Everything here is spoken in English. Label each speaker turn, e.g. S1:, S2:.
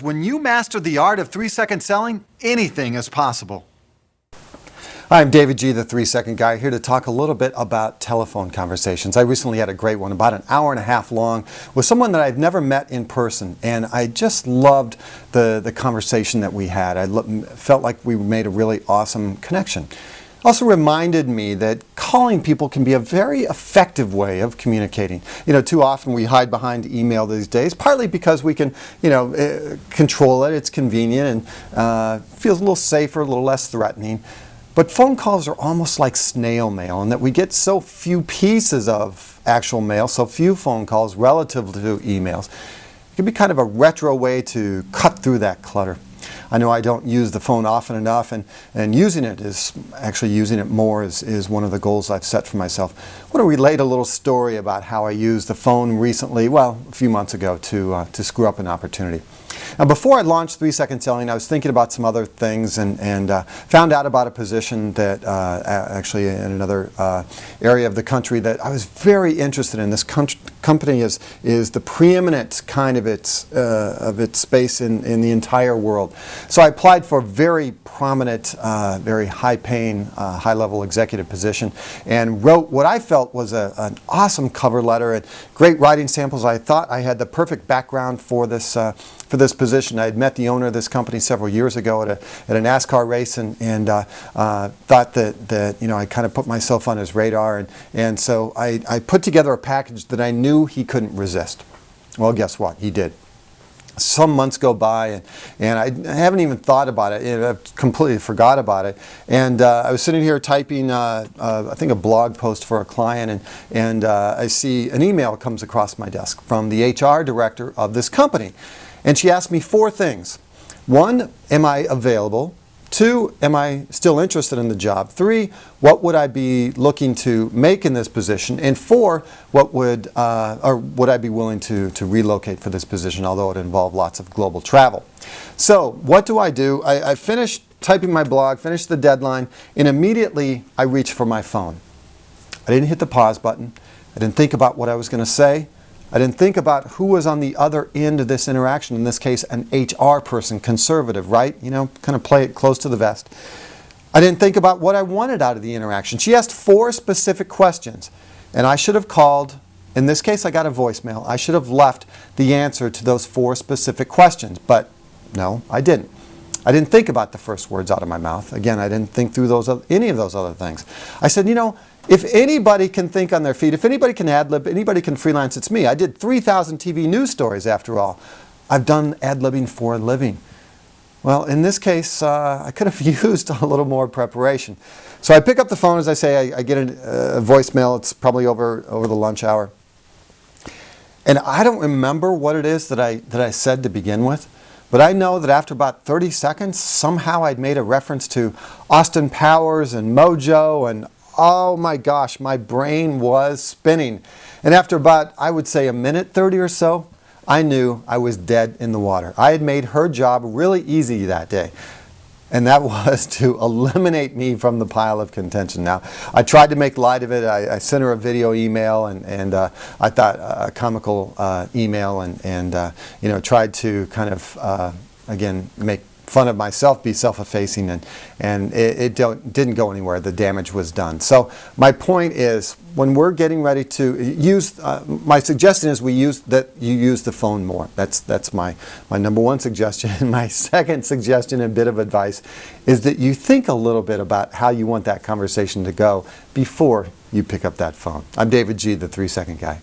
S1: When you master the art of 3-second selling, anything is possible.
S2: Hi, I'm David G., the 3-Second Guy, here to talk a little bit about telephone conversations. I recently had a great one, about an hour and a half long, with someone that I've never met in person, and I just loved the conversation that we had. I felt like we made a really awesome connection. Also reminded me that calling people can be a very effective way of communicating. You know, too often we hide behind email these days, partly because we can, control it, it's convenient, and feels a little safer, a little less threatening. But phone calls are almost like snail mail, in that we get so few pieces of actual mail, so few phone calls relative to emails. It can be kind of a retro way to cut through that clutter. I know I don't use the phone often enough, and using it more is one of the goals I've set for myself. I want to relate a little story about how I used the phone recently, well, a few months ago, to screw up an opportunity. Now, before I launched 3-Second Selling, I was thinking about some other things and found out about a position that actually in another area of the country that I was very interested in. This company is the preeminent kind of its space in the entire world. So I applied for a very prominent, very high-paying, high-level executive position and wrote what I felt was an awesome cover letter and great writing samples. I thought I had the perfect background for this position. I had met the owner of this company several years ago at a NASCAR race and thought that I kind of put myself on his radar, and so I put together a package that I knew he couldn't resist. Well, guess what? He did. Some months go by, and I haven't even thought about it. I've completely forgot about it. And I was sitting here typing, I think, a blog post for a client, and I see an email comes across my desk from the HR director of this company. And she asked me 4 things. 1, am I available? 2, am I still interested in the job? 3, what would I be looking to make in this position? And 4, what would I be willing to relocate for this position, although it involved lots of global travel? So what do? I finished typing my blog, finished the deadline, and immediately I reached for my phone. I didn't hit the pause button. I didn't think about what I was going to say. I didn't think about who was on the other end of this interaction, in this case an HR person, conservative, right? Kind of play it close to the vest. I didn't think about what I wanted out of the interaction. She asked 4 specific questions, and I should have called. In this case, I got a voicemail. I should have left the answer to those 4 specific questions, but no, I didn't. I didn't think about the first words out of my mouth. Again, I didn't think through any of those other things. I said, if anybody can think on their feet, if anybody can ad-lib, anybody can freelance, it's me. I did 3,000 TV news stories after all. I've done ad-libbing for a living. Well, in this case, I could have used a little more preparation. So I pick up the phone, as I say, I get a voicemail. It's probably over the lunch hour. And I don't remember what it is that I said to begin with. But I know that after about 30 seconds, somehow I'd made a reference to Austin Powers and Mojo, and oh my gosh, my brain was spinning. And after about, I would say, a minute 30 or so, I knew I was dead in the water. I had made her job really easy that day. And that was to eliminate me from the pile of contention. Now, I tried to make light of it. I sent her a video email and I thought a comical email and tried to kind of, again, make fun of myself, be self-effacing, and it didn't go anywhere. The damage was done. So my point is, when we're getting ready to use, my suggestion is you use the phone more. That's my number 1 suggestion. My second suggestion and bit of advice is that you think a little bit about how you want that conversation to go before you pick up that phone. I'm David G., the 3-Second Guy.